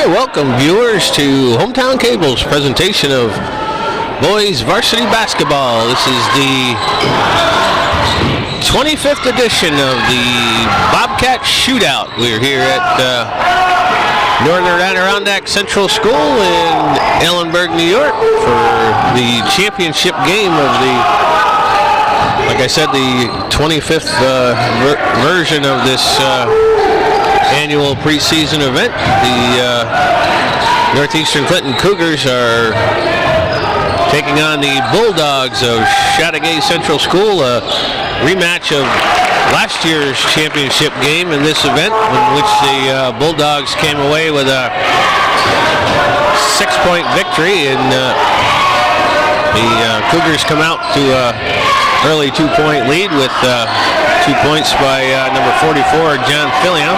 Hi, welcome viewers to Hometown Cable's presentation of boys varsity basketball. This is the 25th edition of the Bobcat Shootout. We're here at Northern Adirondack Central School in Ellenburg, New York for the championship game of the, like I said, the 25th version of this annual preseason event. The Northeastern Clinton Cougars are taking on the Bulldogs of Chateaugay Central School, a rematch of last year's championship game in this event, in which the Bulldogs came away with a 6-point victory, and the Cougars come out to an early 2-point lead with 2 points by number 44, John Fillion.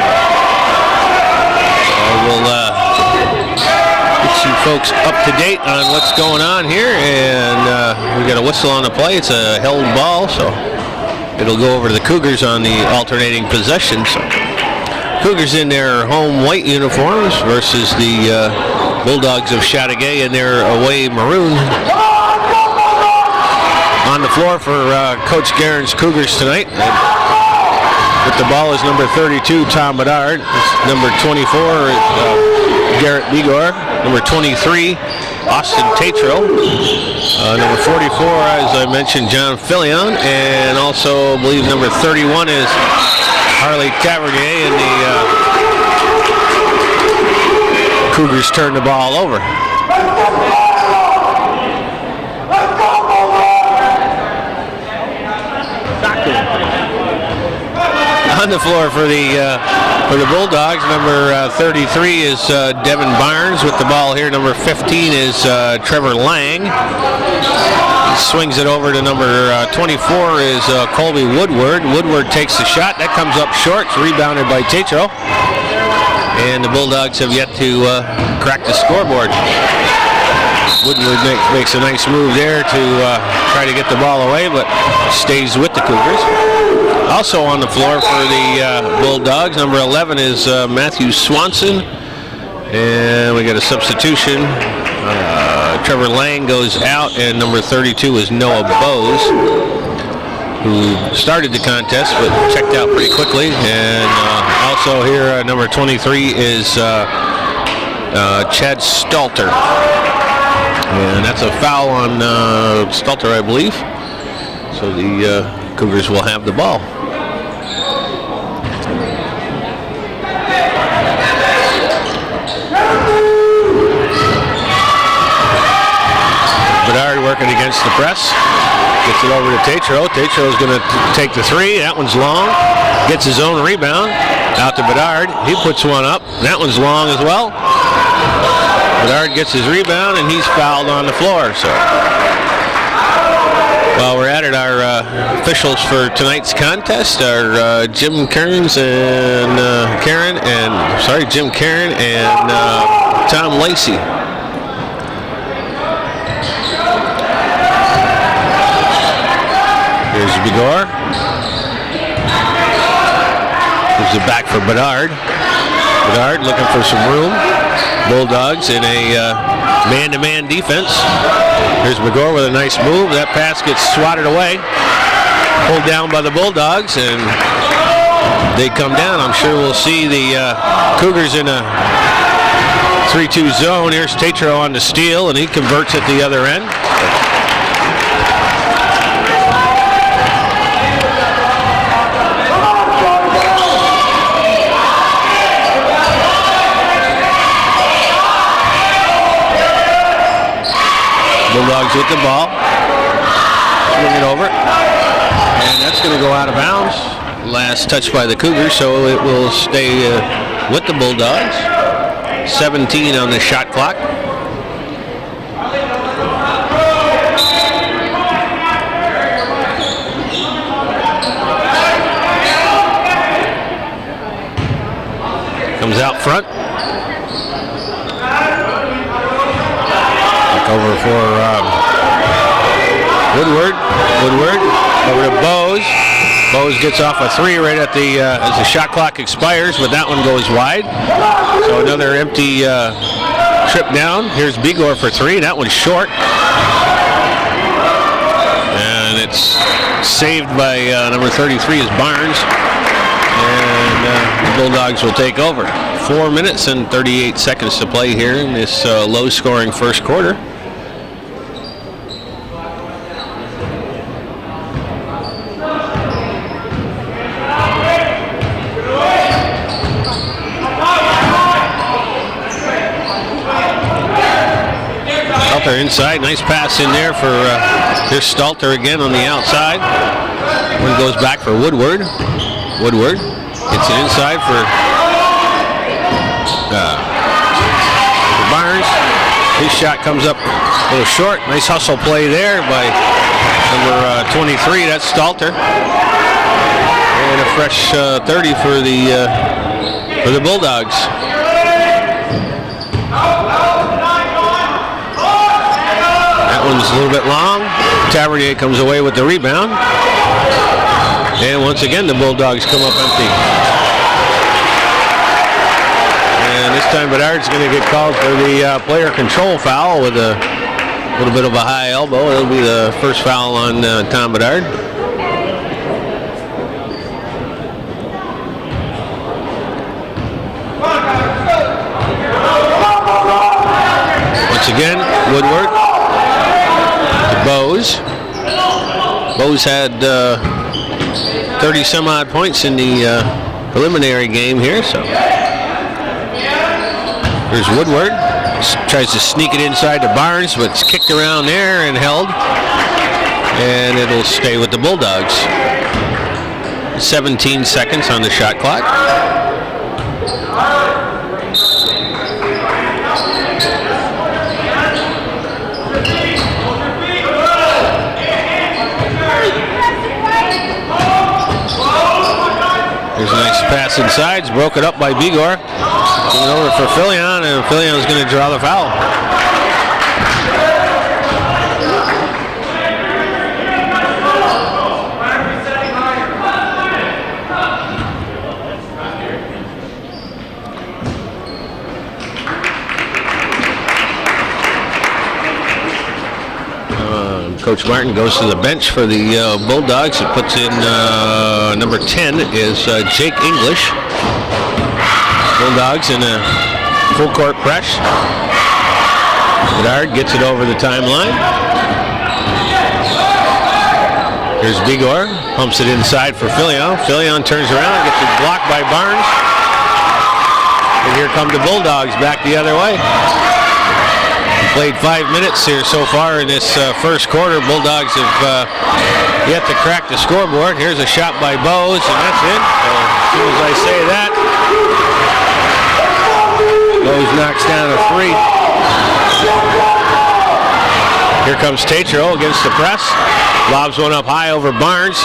We'll get you folks up to date on what's going on here, and we got a whistle on the play. It's a held ball, so it'll go over to the Cougars on the alternating possession. So Cougars in their home white uniforms versus the Bulldogs of Chateaugay in their away maroon. On the floor for Coach Guerin's Cougars tonight. With the ball is number 32, Tom Bedard. Number 24 is Garrett Bigor. Number 23, Austin Tatro. Number 44, as I mentioned, John Fillion. And also, I believe number 31 is Harley Tavernier. And the Cougars turn the ball over. On the floor for the Bulldogs, number 33 is Devin Barnes with the ball here. Number 15 is Trevor Lang. He swings it over to number 24 is Colby Woodward. Woodward takes the shot. That comes up short. It's rebounded by Tatro. And the Bulldogs have yet to crack the scoreboard. Woodward makes a nice move there to try to get the ball away, but stays with the Cougars. Also on the floor for the Bulldogs, number 11 is Matthew Swanson. And we got a substitution. Trevor Lang goes out, and number 32 is Noah Bose, who started the contest but checked out pretty quickly. And also here, number 23 is Chad Stalter. And that's a foul on Stalter, I believe. So the Cougars will have the ball. Bedard working against the press. Gets it over to Tatro. Tatro's going to take the three. That one's long. Gets his own rebound. Out to Bedard. He puts one up. That one's long as well. Bedard gets his rebound, and he's fouled on the floor. So while we're at it, our officials for tonight's contest are Jim Karen and Tom Lacey. Here's Bigor. Gives it back for Bedard. Bedard looking for some room. Bulldogs in a man-to-man defense. Here's Bigor with a nice move. That pass gets swatted away. Pulled down by the Bulldogs, and they come down. I'm sure we'll see the Cougars in a 3-2 zone. Here's Tatro on the steal, and he converts at the other end. Bulldogs with the ball. Swing it over. And that's going to go out of bounds. Last touch by the Cougars, so it will stay with the Bulldogs. 17 on the shot clock. Comes out front. Over for Woodward over to Bose. Bose gets off a three right at the as the shot clock expires, but that one goes wide. So another empty trip down. Here's Bigor for three. That one's short. And it's saved by number 33 is Barnes. And the Bulldogs will take over. 4 minutes and 38 seconds to play here in this low-scoring first quarter. Stalter inside, nice pass in there for here's Stalter again on the outside. One goes back for Woodward. Woodward gets it inside for Barnes. His shot comes up a little short. Nice hustle play there by number 23. That's Stalter. And a fresh 30 for the Bulldogs. That one's a little bit long. Tavernier comes away with the rebound. And once again, the Bulldogs come up empty. And this time Bedard's going to get called for the player control foul with a little bit of a high elbow. It'll be the first foul on Tom Bedard. Once again, Woodward to Bose. Bose had 30 some odd points in the preliminary game here, so here's Woodward, tries to sneak it inside to Barnes, but it's kicked around there and held, and it'll stay with the Bulldogs. 17 seconds on the shot clock. There's a nice pass inside. It's broken up by Bigor. Going over for Fillion, and Fillion's going to draw the foul. Coach Martin goes to the bench for the Bulldogs. It puts in number 10 is Jake English. Bulldogs in a full court press. Bedard gets it over the timeline. Here's Bigor, pumps it inside for Fillion. Fillion turns around, gets it blocked by Barnes. And here come the Bulldogs back the other way. Played 5 minutes here so far in this first quarter. Bulldogs have yet to crack the scoreboard. Here's a shot by Bose, and that's in. So as soon as I say that, Bose knocks down a three. Here comes Tatro against the press. Lobs one up high over Barnes.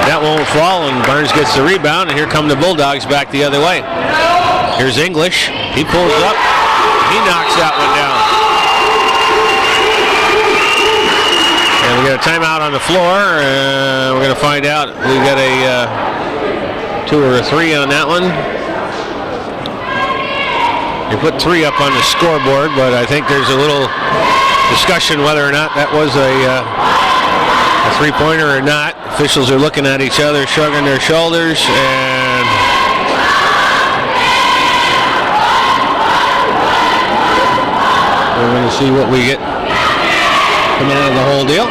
That won't fall, and Barnes gets the rebound, and here come the Bulldogs back the other way. Here's English. He pulls up. He knocks that one down. And we got a timeout on the floor. We're going to find out. We got a 2 or a 3 on that one. You put 3 up on the scoreboard, but I think there's a little discussion whether or not that was a three-pointer or not. Officials are looking at each other, shrugging their shoulders, and we're going to see what we get coming out of the whole deal.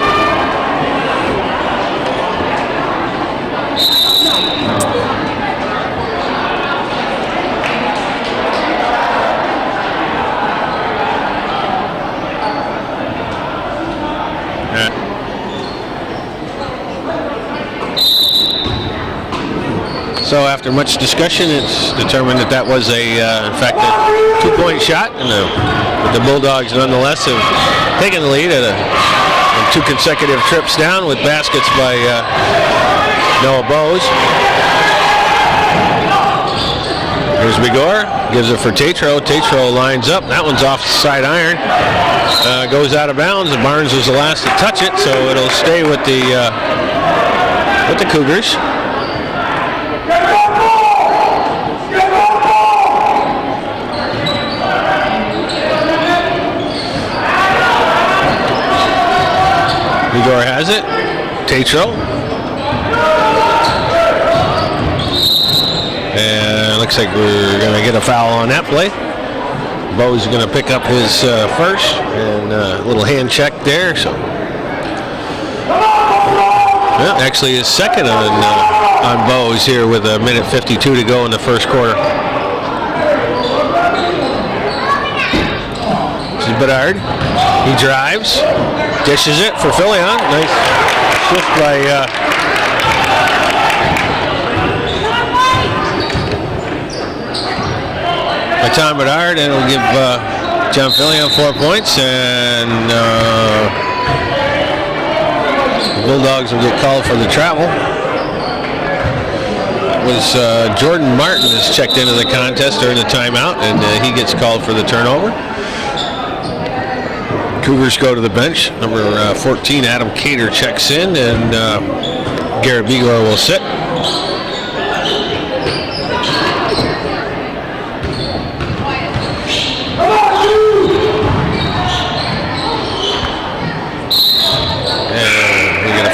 So after much discussion, it's determined that that was in fact, a 2-point shot, and the Bulldogs nonetheless have taken the lead at 2 consecutive trips down with baskets by Noah Bose. Here's Bigor, gives it for Tatro. Tatro lines up. That one's off the side iron. Goes out of bounds, and Barnes was the last to touch it, so it'll stay with the with the Cougars. Igor has it. Tatro. And looks like we're going to get a foul on that play. Bo's going to pick up his first, and a little hand check there. So, well, actually his second on Bo's here with a minute 52 to go in the first quarter. This is Bedard. He drives, dishes it for Filion. Nice shift by Tom Bedard, and it'll give John Filion 4 points, and the Bulldogs will get called for the travel. Jordan Martin has checked into the contest during the timeout, and he gets called for the turnover. Cougars go to the bench. Number 14, Adam Cater, checks in, and Garrett Bigor will sit.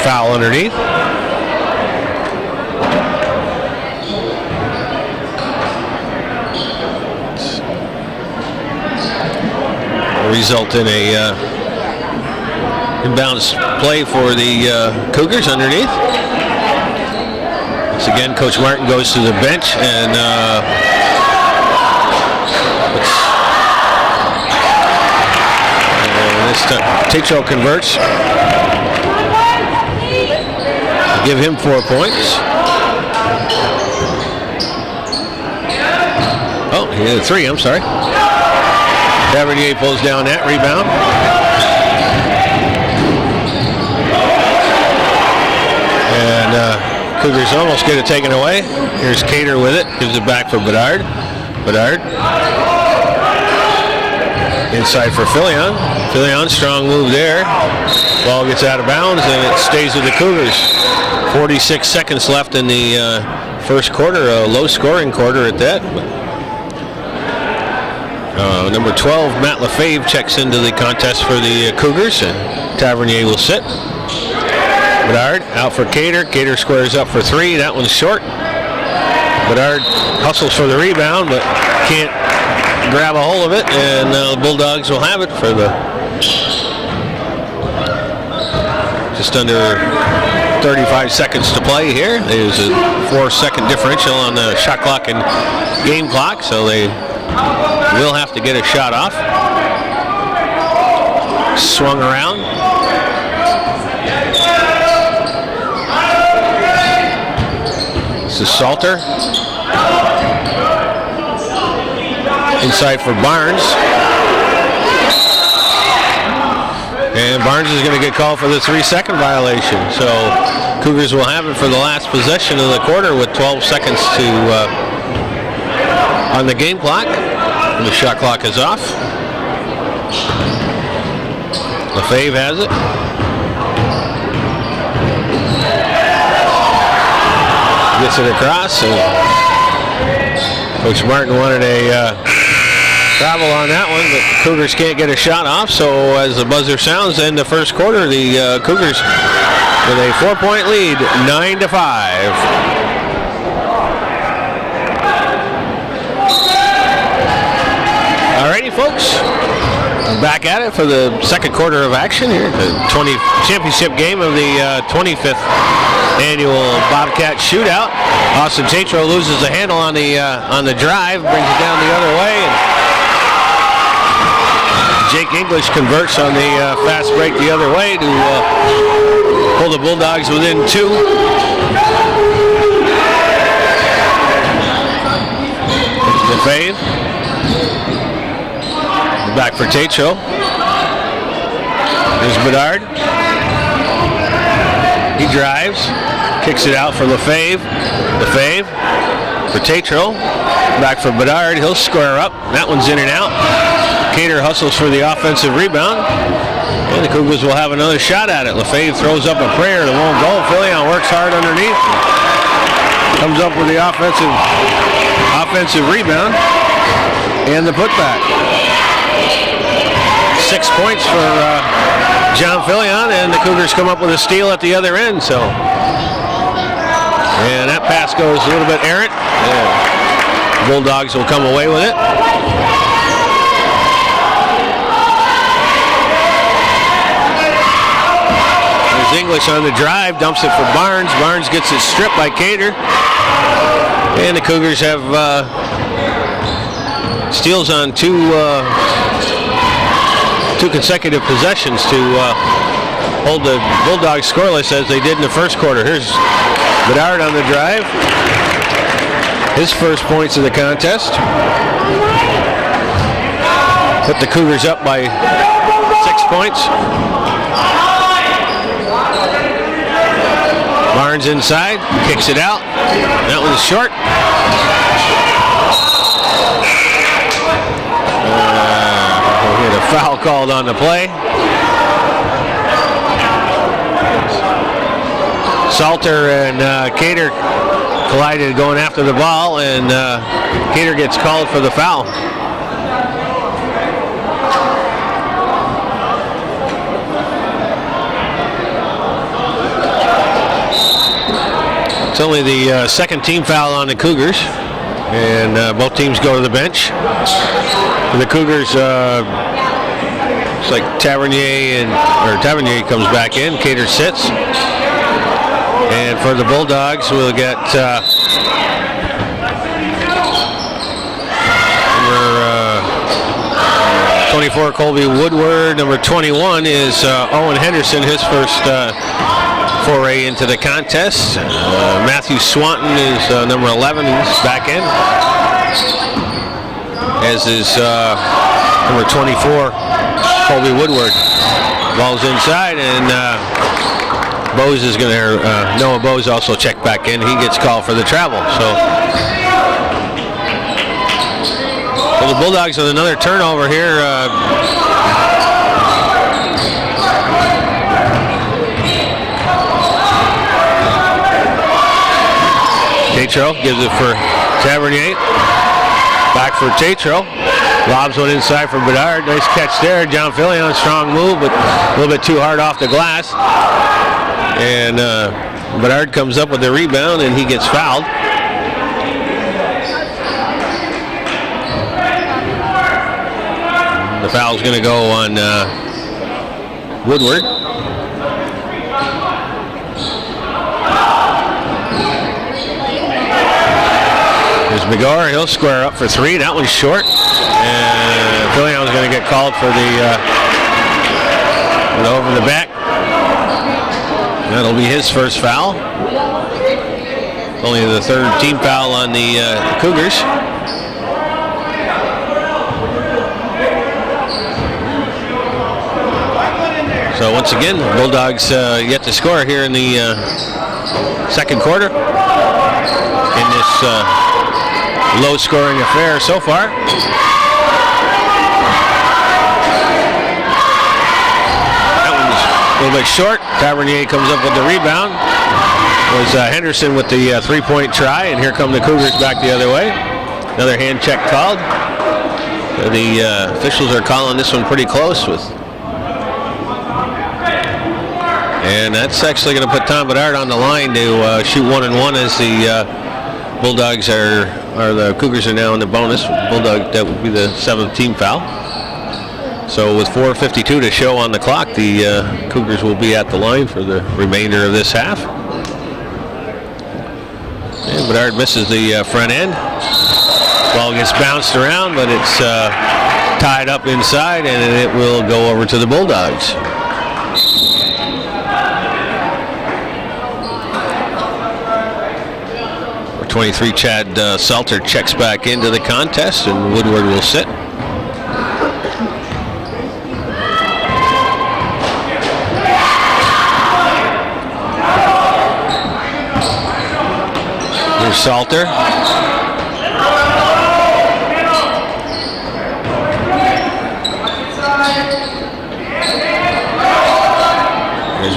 Foul underneath. Result in a inbounds play for the Cougars underneath. Once again, Coach Martin goes to the bench, and this time Tatro converts. Give him 4 points. Oh, he had a 3, I'm sorry. Tavernier pulls down that rebound. And Cougars almost get it taken away. Here's Cater with it, gives it back for Bedard. Bedard. Inside for Filion. Filion, strong move there. Ball gets out of bounds, and it stays with the Cougars. 46 seconds left in the first quarter, a low-scoring quarter at that. Number 12, Matt Lefebvre, checks into the contest for the Cougars, and Tavernier will sit. Bedard out for Cater. Cater squares up for 3. That one's short. Bedard hustles for the rebound, but can't grab a hold of it, and the Bulldogs will have it for the just under 35 seconds to play here. There's a 4-second differential on the shot clock and game clock, so they will have to get a shot off. Swung around. This is Salter. Inside for Barnes. And Barnes is going to get called for the 3-second violation. So Cougars will have it for the last possession of the quarter with 12 seconds to on the game clock. And the shot clock is off. Lefebvre has it. Gets it across. And Coach Martin wanted a travel on that one, but Cougars can't get a shot off. So as the buzzer sounds, in the first quarter, the Cougars with a 4-point lead, 9-5. Alrighty, folks, back at it for the second quarter of action here, the championship game of the 25th annual Bobcat Shootout. Austin Tatro loses the handle on the drive, brings it down the other way, and Jake English converts on the fast break the other way to pull the Bulldogs within 2. Lefebvre. Back for Tatro. There's Bedard. He drives. Kicks it out for Lefebvre. Lefebvre for Tatro. Back for Bedard. He'll square up. That one's in and out. Cater hustles for the offensive rebound. And the Cougars will have another shot at it. LaFave throws up a prayer that won't go. Fillion works hard underneath. Comes up with the offensive rebound and the putback. 6 points for John Fillion, and the Cougars come up with a steal at the other end. So, and that pass goes a little bit errant. Bulldogs will come away with it. There's English on the drive, dumps it for Barnes. Barnes gets it stripped by Cater. And the Cougars have steals on two consecutive possessions to hold the Bulldogs scoreless as they did in the first quarter. Here's Bedard on the drive. His first points of the contest. Put the Cougars up by 6 points. Barnes inside, kicks it out. That one's short. We'll get a foul called on the play. Salter and Cater collided going after the ball, and Cater gets called for the foul. It's only the second team foul on the Cougars, and both teams go to the bench. For the Cougars, it's like Tavernier comes back in. Cater sits, and for the Bulldogs, we'll get number 24 Colby Woodward. Number 21 is Owen Henderson. His first foray into the contest. Matthew Swanton is number 11. He's back in, as is number 24 Colby Woodward. Ball's inside, and Bose is going to Noah Bose also checked back in. He gets called for the travel. So the Bulldogs with another turnover here. Tatro gives it for Tavernier. Back for Tatro. Lobs one inside for Bedard. Nice catch there. John Fillion, strong move, but a little bit too hard off the glass. And Bedard comes up with the rebound, and he gets fouled. The foul's going to go on Woodward. There's McGar. He'll square up for three. That one's short. And Fillion's going to get called for the over the back. That'll be his first foul. Only the third team foul on the Cougars. So once again, Bulldogs yet to score here in the second quarter in this low-scoring affair so far. That one's a little bit short. Tavernier comes up with the rebound. It was Henderson with the three-point try, and here come the Cougars back the other way. Another hand check called. The officials are calling this one pretty close with. And that's actually going to put Tom Bedard on the line to shoot 1-and-1 as the Bulldogs the Cougars are now in the bonus. Bulldog, that would be the seventh team foul. So with 4:52 to show on the clock, the Cougars will be at the line for the remainder of this half. And Bedard misses the front end. Ball gets bounced around, but it's tied up inside, and it will go over to the Bulldogs. 23, Chad Salter checks back into the contest, and Woodward will sit. Here's Salter.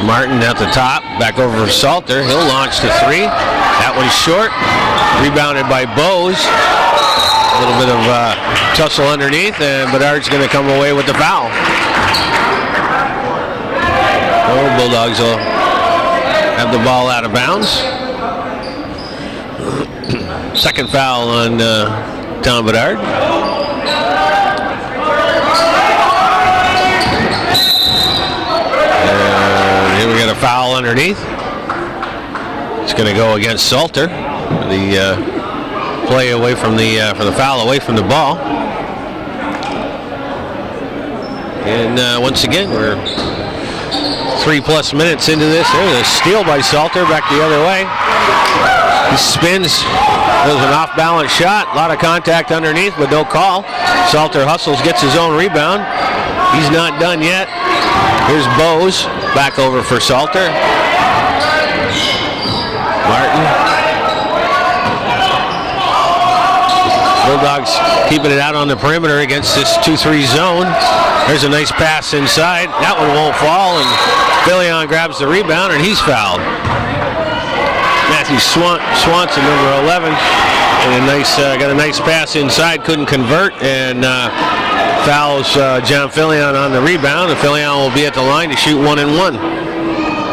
Martin at the top, back over for Salter. He'll launch to three. That one's short. Rebounded by Bose. A little bit of tussle underneath, and Bedard's going to come away with the foul. Oh, Bulldogs will have the ball out of bounds. Second foul on Tom Bedard. And here we got a foul underneath. It's going to go against Salter. The play away from the for the foul away from the ball. And once again, we're 3+ minutes into this. There's a steal by Salter back the other way. He spins. There's an off-balance shot. A lot of contact underneath, but no call. Salter hustles, gets his own rebound. He's not done yet. Here's Bose back over for Salter. Martin. Bulldogs keeping it out on the perimeter against this 2-3 zone. There's a nice pass inside. That one won't fall, and Fillion grabs the rebound, and he's fouled. Matthew Swanson, number 11, and got a nice pass inside, couldn't convert, and fouls John Fillion on the rebound, and Fillion will be at the line to shoot 1-1.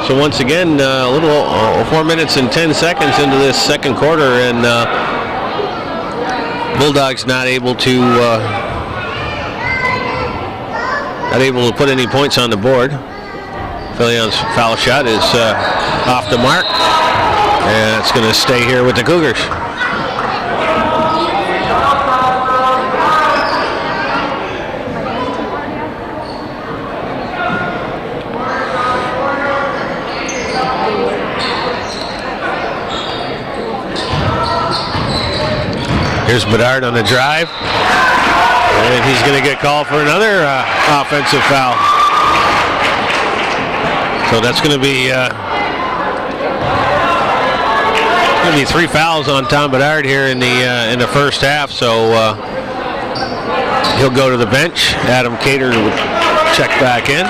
So once again, a little 4 minutes and 10 seconds into this second quarter, and Bulldogs not able to put any points on the board. Fillion's foul shot is off the mark, and it's going to stay here with the Cougars. Here's Bedard on the drive, and he's going to get called for another offensive foul. So that's going to be 3 fouls on Tom Bedard here in the first half. So he'll go to the bench. Adam Cater will check back in.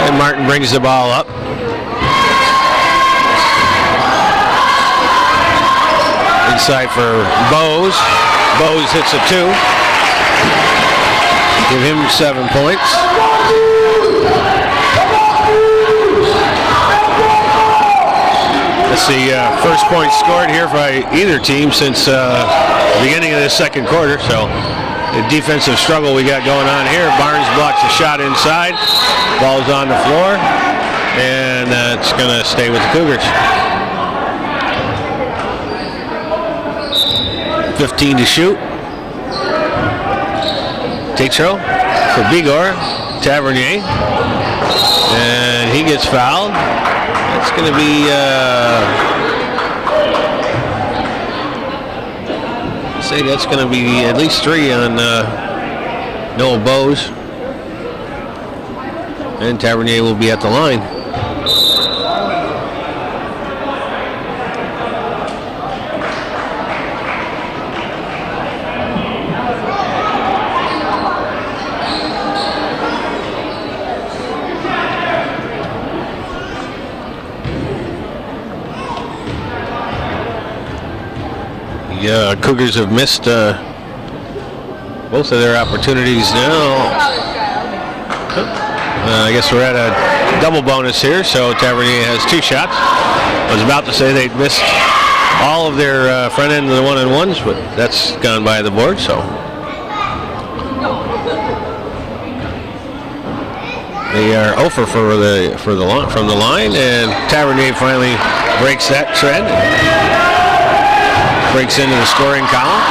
And Martin brings the ball up. Inside for Bose. Bose hits a 2. Give him 7 points. That's the first point scored here by either team since the beginning of the second quarter. So the defensive struggle we got going on here. Barnes blocks a shot inside. Ball's on the floor. And it's going to stay with the Cougars. 15 to shoot. Tetro for Bigor. Tavernier. And he gets fouled. That's going to be, say that's going to be at least 3 on Noah Bose. And Tavernier will be at the line. Cougars have missed both of their opportunities now. I guess we're at a double bonus here, so Tavernier has 2 shots. I was about to say they'd missed all of their front end of the 1-on-1s, but that's gone by the board. So they are 0 from the line, and Tavernier finally breaks that trend. Breaks into the scoring column.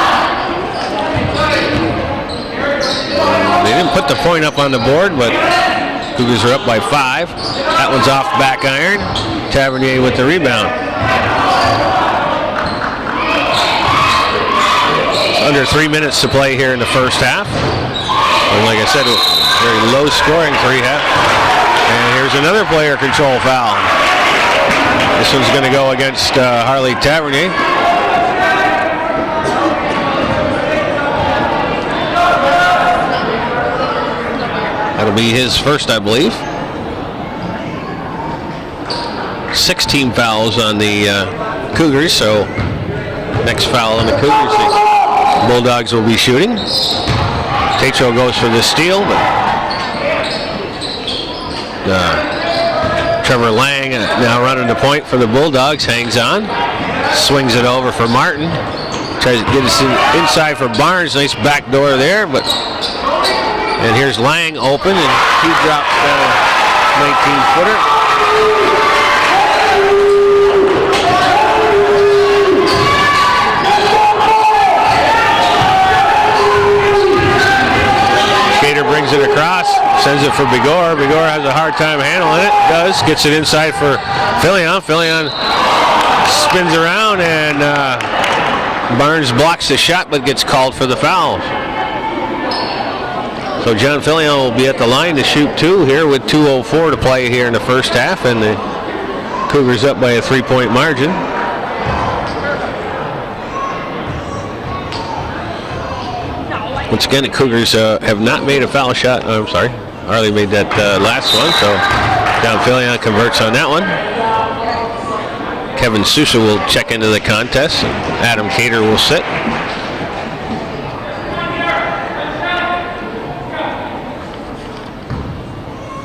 They didn't put the point up on the board, but Cougars are up by 5. That one's off back iron. Tavernier with the rebound. It's under 3 minutes to play here in the first half. And like I said, very low scoring 3 half. And here's another player control foul. This one's going to go against Harley Tavernier. That'll be his first, I believe. 16 fouls on the Cougars, so next foul on the Cougars, the Bulldogs will be shooting. Tatro goes for the steal, but Trevor Lang now running the point for the Bulldogs, hangs on, swings it over for Martin, tries to get us inside for Barnes, nice back door there, and here's Lang open, and he drops down a 19-footer. Brings it across, sends it for Bigor. Bigor has a hard time handling it. Does, gets it inside for Fillion. Fillion spins around, and Barnes blocks the shot but gets called for the foul. So John Fillion will be at the line to shoot 2 here with 2:04 to play here in the first half, and the Cougars up by a 3-point margin. Once again, the Cougars have not made a foul shot. Oh, I'm sorry. Arlie made that last one, so John Fillion converts on that one. Kevin Sousa will check into the contest. Adam Cater will sit.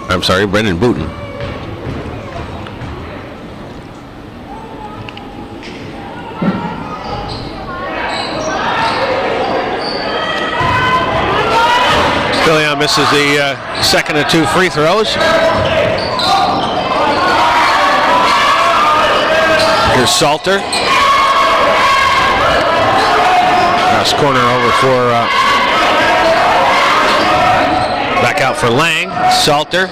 I'm sorry, Brendan Booten. Fillion misses the second of 2 free throws. Here's Salter. Cross corner over for back out for Lang. Salter.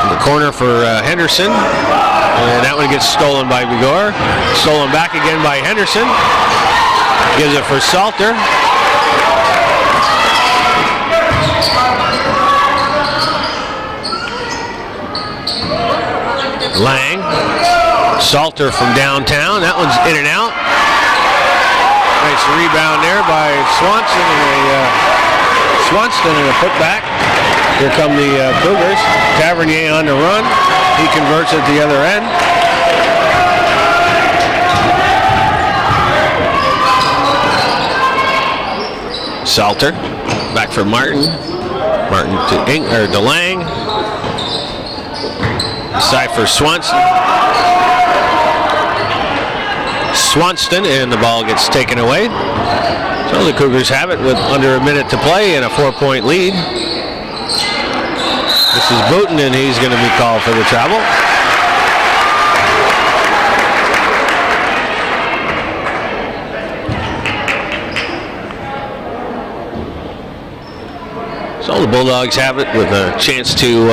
In the corner for Henderson. And that one gets stolen by Bigor. Stolen back again by Henderson. Gives it for Salter. Lang, Salter from downtown. That one's in and out. Nice rebound there by Swanson, and a putback. Here come the Cougars. Tavernier on the run. He converts at the other end. Salter, back for Martin. Martin to Lang. Side for Swanson, and the ball gets taken away. So the Cougars have it with under a minute to play and a 4-point lead. This is Booten, and he's going to be called for the travel. So the Bulldogs have it with a chance to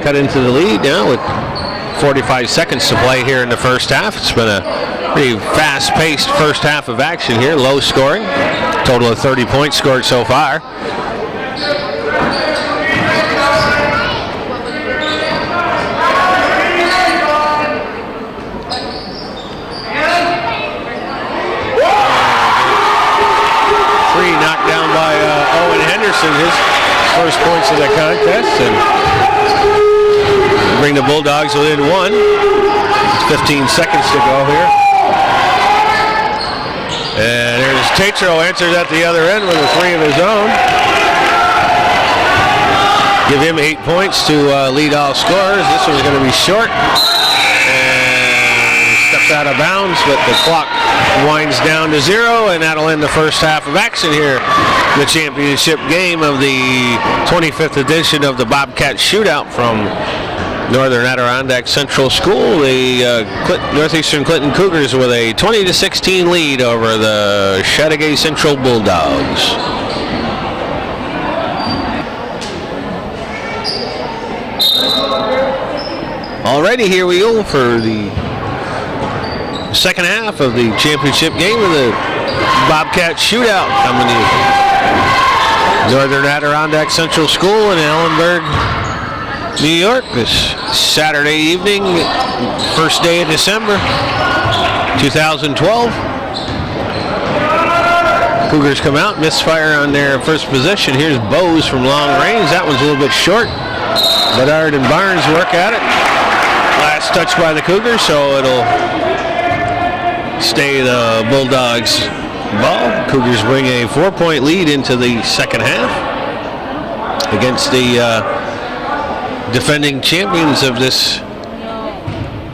cut into the lead now with 45 seconds to play here in the first half. It's been a pretty fast-paced first half of action here, low scoring. Total of 30 points scored so far. Three knocked down by Owen Henderson, his first points of the contest, and bring the Bulldogs within 1. 15 seconds to go here. And there's Tatro answers at the other end with a 3 of his own. Give him 8 points to lead all scorers. This one's going to be short. And steps out of bounds, but the clock winds down to 0, and that'll end the first half of action here. The championship game of the 25th edition of the Bobcat Shootout from Northern Adirondack Central School. The Northeastern Clinton Cougars with a 20-16 lead over the Chateaugay Central Bulldogs. Alrighty, here we go for the second half of the championship game of the Bobcat Shootout coming to Northern Adirondack Central School in Ellenburg, New York, this Saturday evening, first day of December 2012. Cougars come out, misfire on their first possession. Here's Bose from long range. That one's a little bit short. Bedard and Barnes work at it. Last touch by the Cougars, so it'll stay the Bulldogs' ball. Cougars bring a 4-point lead into the second half against the defending champions of this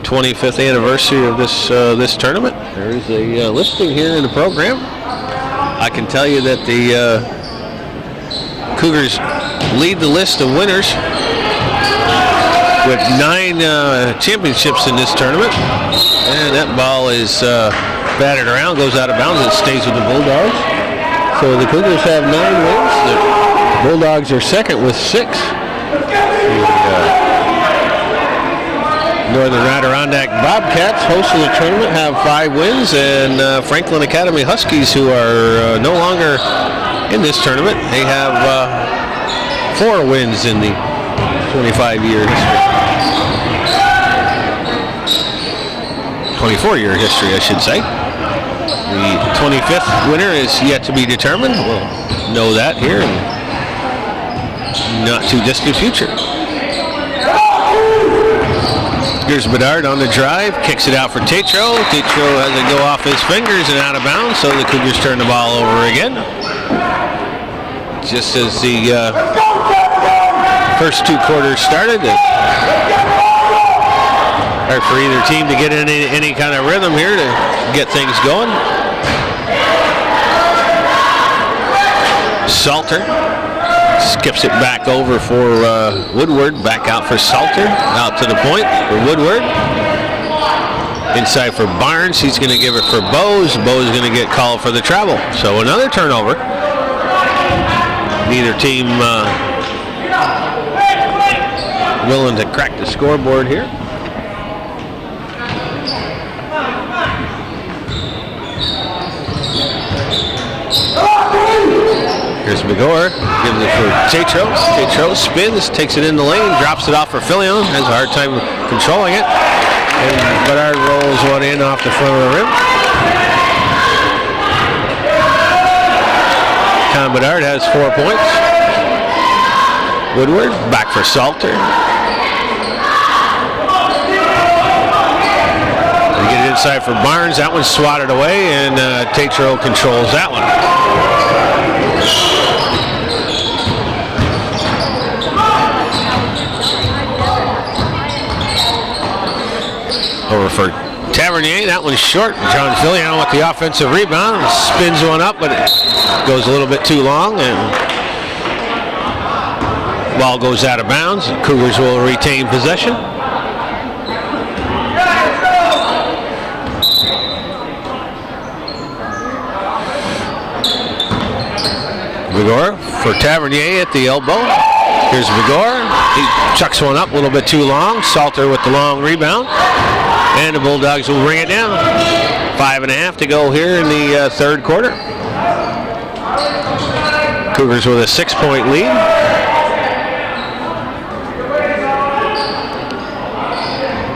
25th anniversary of this tournament. There is a listing here in the program. I can tell you that the Cougars lead the list of winners with 9 championships in this tournament. And that ball is batted around, goes out of bounds, and stays with the Bulldogs. So the Cougars have 9 wins. The Bulldogs are second with 6. Northern Adirondack Bobcats, hosts of the tournament, have 5 wins, and Franklin Academy Huskies, who are no longer in this tournament, they have 4 wins in the 25-year history. 24-year history, I should say. The 25th winner is yet to be determined. We'll know that here in not too distant future. Here's Bedard on the drive, kicks it out for Tatro. Tatro has it go off his fingers and out of bounds, so the Cougars turn the ball over again. Just as the first 2 quarters started, hard for either team to get in any kind of rhythm here to get things going. Salter skips it back over for Woodward. Back out for Salter. Out to the point for Woodward. Inside for Barnes. He's going to give it for Bose. Bose is going to get called for the travel. So another turnover. Neither team willing to crack the scoreboard here. Here's Megor, gives it for Tatro. Tatro spins, takes it in the lane, drops it off for Filion, has a hard time controlling it. And Bedard rolls one in off the front of the rim. Tom Bedard has 4 points. Woodward, back for Salter. They get it inside for Barnes, that one's swatted away, and Tatro controls that one. Over for Tavernier, that one's short. John Filion with the offensive rebound, spins one up, but it goes a little bit too long, and ball goes out of bounds. Cougars will retain possession. Vigor for Tavernier at the elbow. Here's Vigor. He chucks one up a little bit too long. Salter with the long rebound. And the Bulldogs will bring it down. 5.5 to go here in the third quarter. Cougars with a 6-point lead.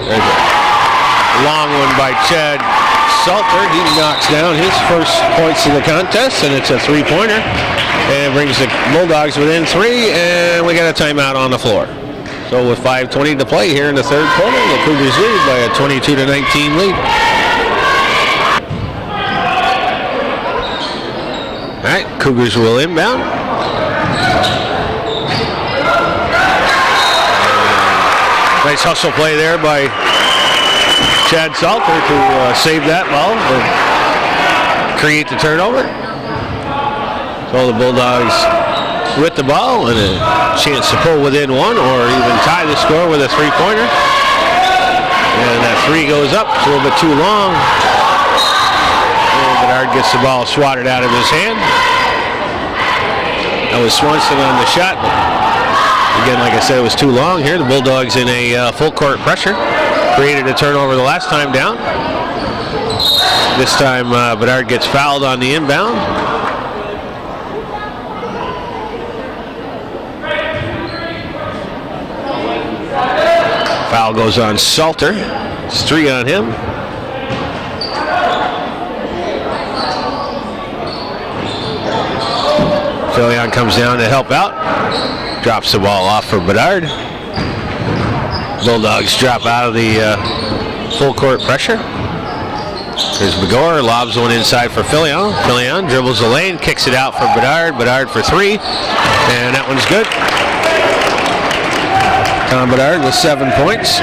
There's a long one by Chad Salter. He knocks down his first points in the contest, and it's a 3-pointer. And brings the Bulldogs within 3, and we got a timeout on the floor. So with 5:20 to play here in the third quarter, the Cougars lead by a 22-19 lead. All right, Cougars will inbound. Nice hustle play there by Chad Salter to save that ball and create the turnover. So the Bulldogs with the ball and a chance to pull within 1 or even tie the score with a 3-pointer. And that 3 goes up. It's a little bit too long. And Bedard gets the ball swatted out of his hand. That was Swanson on the shot. But again, like I said, it was too long here. The Bulldogs in a full court pressure. Created a turnover the last time down. This time Bedard gets fouled on the inbound. Foul goes on Salter. It's 3 on him. Filion comes down to help out. Drops the ball off for Bedard. Bulldogs drop out of the full court pressure. There's Begor, lobs one inside for Filion. Filion dribbles the lane, kicks it out for Bedard. Bedard for three, and that one's good. Tom Bedard with 7 points.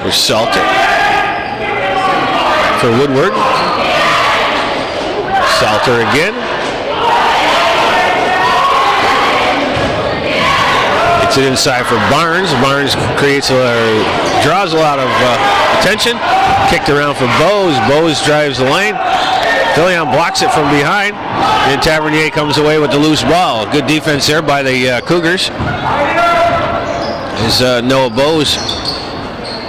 There's Salter for Woodward. Salter again. Gets it inside for Barnes. Barnes draws a lot of attention. Kicked around for Bose. Bose drives the lane. Filion blocks it from behind. And Tavernier comes away with the loose ball. Good defense there by the Cougars. As Noah Bose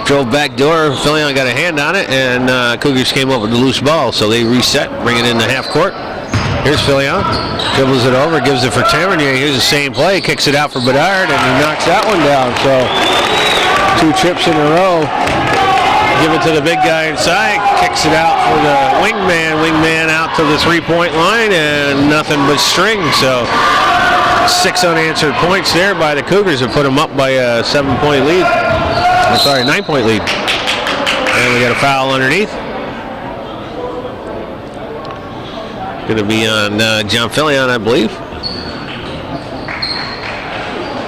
drove back door. Filion got a hand on it, and Cougars came up with the loose ball. So they reset, bring it into half court. Here's Filion. Dribbles it over, gives it for Tavernier. Here's the same play. Kicks it out for Bedard, and he knocks that one down. So 2 trips in a row. Give it to the big guy inside. Kicks it out for the wingman. Wingman out to the 3-point line, and nothing but string. So 6 unanswered points there by the Cougars have put them up by a 7-point lead. I'm sorry, 9-point lead. And we got a foul underneath. Going to be on John Filion, I believe.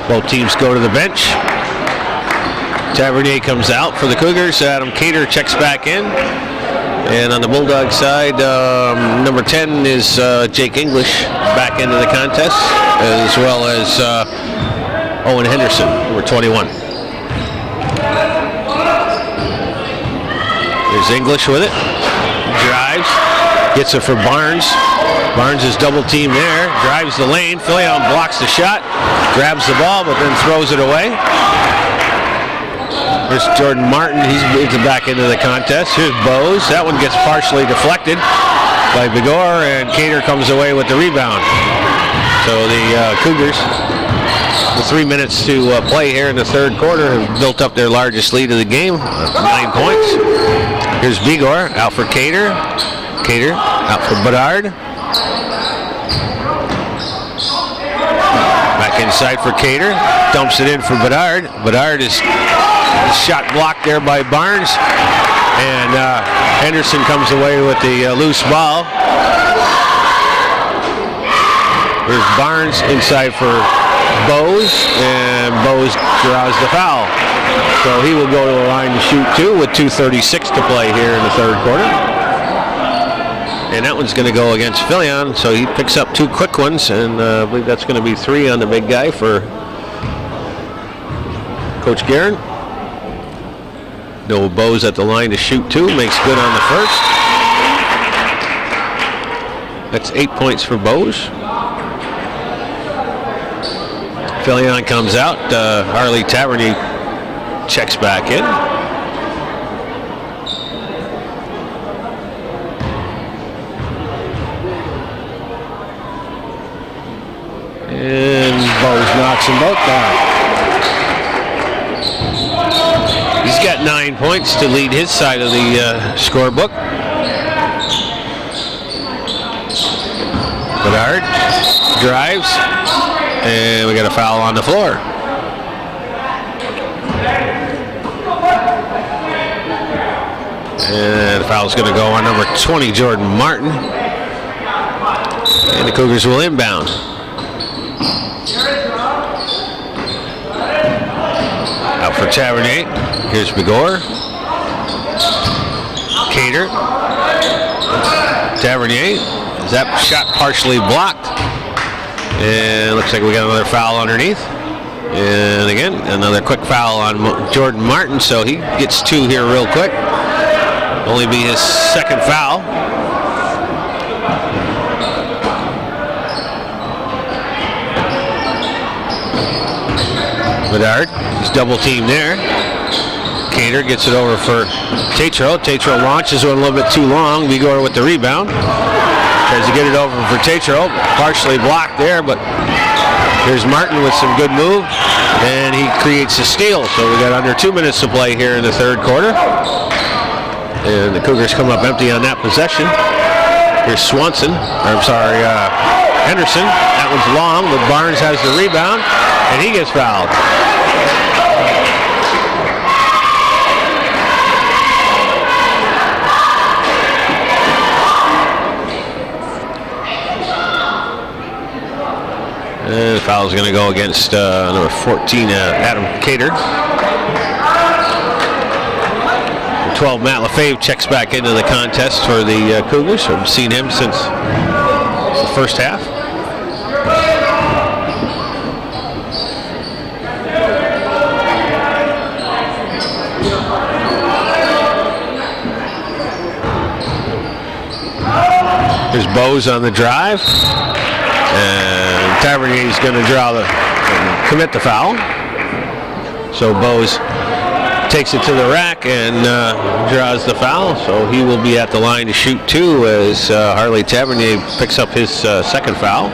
Both teams go to the bench. Tavernier comes out for the Cougars. Adam Cater checks back in. And on the Bulldog side, number 10 is Jake English back into the contest, as well as Owen Henderson, number 21. There's English with it. Drives. Gets it for Barnes. Barnes is double teamed there. Drives the lane. Filion blocks the shot. Grabs the ball, but then throws it away. There's Jordan Martin. He's back into the contest. Here's Bose. That one gets partially deflected by Begor, and Cater comes away with the rebound. So the Cougars, with 3 minutes to play here in the third quarter, have built up their largest lead of the game, 9 points. Here's Begor out for Cater. Cater out for Bedard. Back inside for Cater. Dumps it in for Bedard. Bedard is shot blocked there by Barnes. And Henderson comes away with the loose ball. There's Barnes inside for Bose. And Bose draws the foul. So he will go to the line to shoot 2 with 2:36 to play here in the third quarter. And that one's going to go against Filion, so he picks up 2 quick ones, and I believe that's going to be 3 on the big guy for Coach Guerin. Noah Bose at the line to shoot 2, makes good on the first. That's 8 points for Bose. Filion comes out. Harley Tavernier checks back in. And Bose knocks them both down. He's got 9 points to lead his side of the scorebook. Bedard drives, and we got a foul on the floor. And the foul's going to go on number 20, Jordan Martin. And the Cougars will inbound. Out for Tavernier. Here's Begor. Cater. Tavernier. Is that shot partially blocked? And looks like we got another foul underneath. And again, another quick foul on Jordan Martin, so he gets 2 here real quick. Only be his second foul. Bedard, he's double teamed there. Cater gets it over for Tatro. Tatro launches one a little bit too long. Begor with the rebound. Tries to get it over for Tatro. Partially blocked there, but here's Martin with some good move. And he creates a steal. So we got under 2 minutes to play here in the third quarter. And the Cougars come up empty on that possession. Here's Henderson. That one's long, but Barnes has the rebound, and he gets fouled. And the foul is going to go against number 14, Adam Cater. 12, Matt Lefebvre checks back into the contest for the Cougars. I've seen him since the first half. Here's Bose on the drive. And Tavernier is going to commit the foul. So Bose takes it to the rack and draws the foul. So he will be at the line to shoot 2 as Harley Tavernier picks up his second foul.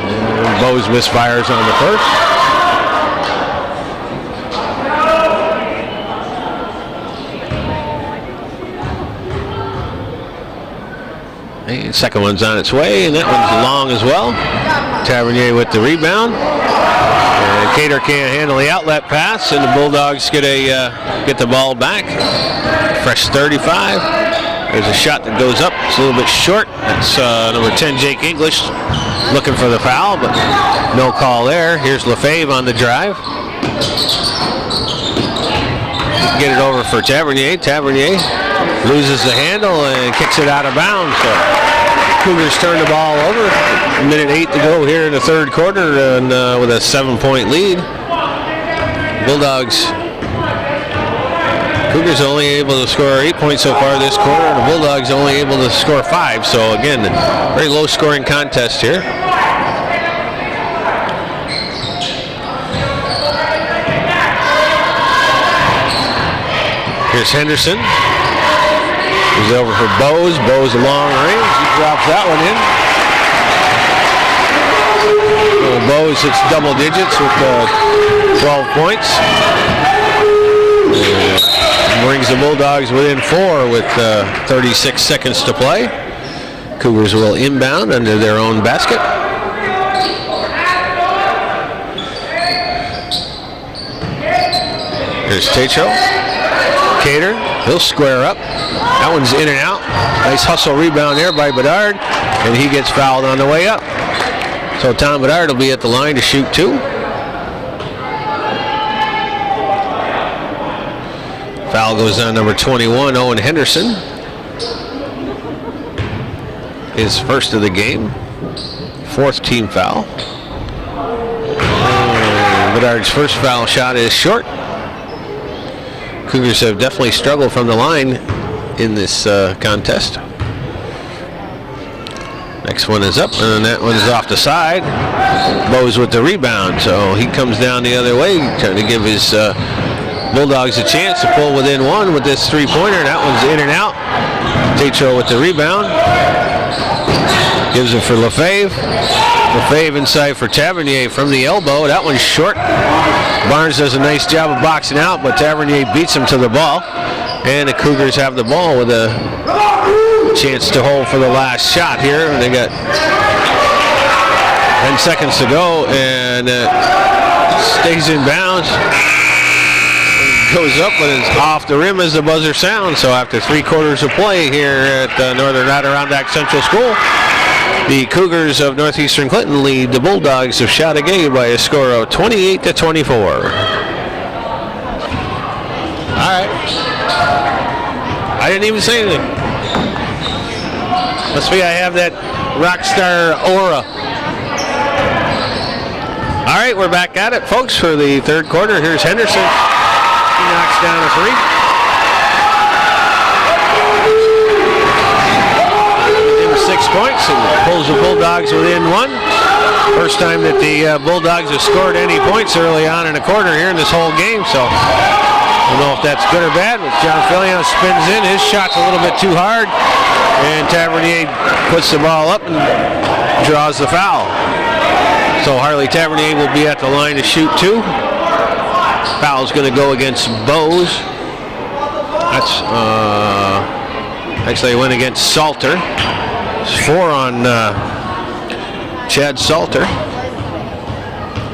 And Bose misfires on the first. The second one's on its way, and that one's long as well. Tavernier with the rebound. And Cater can't handle the outlet pass, and the Bulldogs get the ball back. Fresh 35. There's a shot that goes up. It's a little bit short. That's number 10, Jake English, looking for the foul, but no call there. Here's Lefebvre on the drive. Get it over for Tavernier. Tavernier loses the handle and kicks it out of bounds. So Cougars turn the ball over. 1:08 to go here in the third quarter, and with a 7-point lead. Cougars only able to score 8 points so far this quarter, and the Bulldogs only able to score 5. So again, very low scoring contest here. Here's Henderson. He's over for Bose. Bose a long range. He drops that one in. So Bose hits double digits with 12 points. And brings the Bulldogs within 4 with 36 seconds to play. Cougars will inbound under their own basket. Here's Tatro. Cater, he'll square up. That one's in and out. Nice hustle rebound there by Bedard, and he gets fouled on the way up. So Tom Bedard will be at the line to shoot 2. Foul goes on number 21, Owen Henderson. His first of the game. 4th team foul. And Bedard's first foul shot is short. Cougars have definitely struggled from the line in this contest. Next one is up, and that one is off the side. Bose with the rebound, so he comes down the other way, trying to give his Bulldogs a chance to pull within 1 with this 3-pointer. That one's in and out. Tatro with the rebound. Gives it for Lefebvre. Lefebvre inside for Tavernier from the elbow. That one's short. Barnes does a nice job of boxing out, but Tavernier beats him to the ball. And the Cougars have the ball with a chance to hold for the last shot here. They got 10 seconds to go, and stays in bounds. Goes up, but it's off the rim as the buzzer sounds. So after 3 quarters of play here at Northern Adirondack Central School, the Cougars of Northeastern Clinton lead the Bulldogs of Chateaugay by a score of 28-24. All right. I didn't even say anything. Must be I have that rock star aura. All right, we're back at it, folks, for the third quarter. Here's Henderson. He knocks down a 3. 6 points and pulls the Bulldogs within 1. First time that the Bulldogs have scored any points early on in a quarter here in this whole game. So I don't know if that's good or bad, but John Fillion spins in. His shot's a little bit too hard, and Tavernier puts the ball up and draws the foul. So Harley Tavernier will be at the line to shoot 2. Foul's going to go against Bose. That's actually went against Salter. It's 4 on Chad Salter.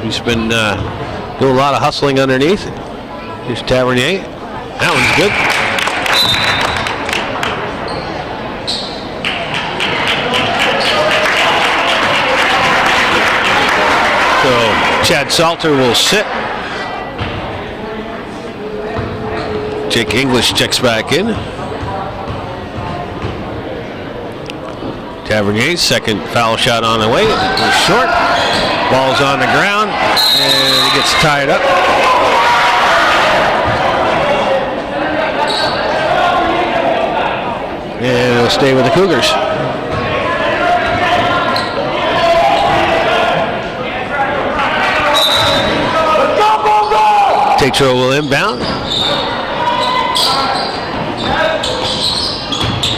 He's been doing a lot of hustling underneath. Here's Tavernier. That one's good. So Chad Salter will sit. Jake English checks back in. Tavernier's second foul shot on the way. It was short. Ball's on the ground and it gets tied up. And it'll stay with the Cougars. Tatro will inbound.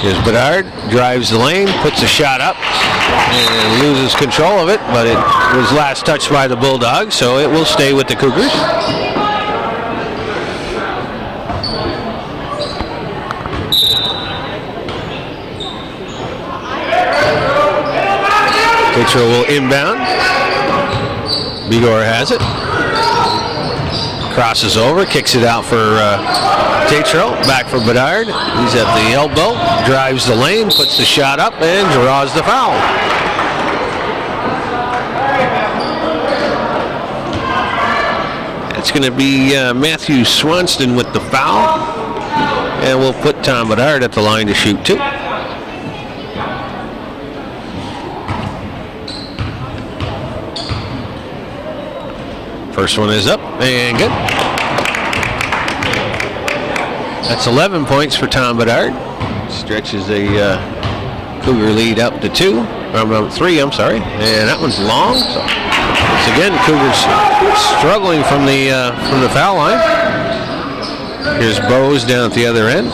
Here's Bedard, drives the lane, puts a shot up, and loses control of it, but it was last touched by the Bulldogs, so it will stay with the Cougars. Tatro will inbound. Bigor has it. Crosses over, kicks it out for Tatro, back for Bedard. He's at the elbow, drives the lane, puts the shot up, and draws the foul. It's going to be Matthew Swanston with the foul, and we'll put Tom Bedard at the line to shoot 2. First one is up and good. That's 11 points for Tom Bedard. Stretches the Cougar lead up to 3, I'm sorry. And that one's long. So once again, Cougars struggling from the foul line. Here's Bose down at the other end.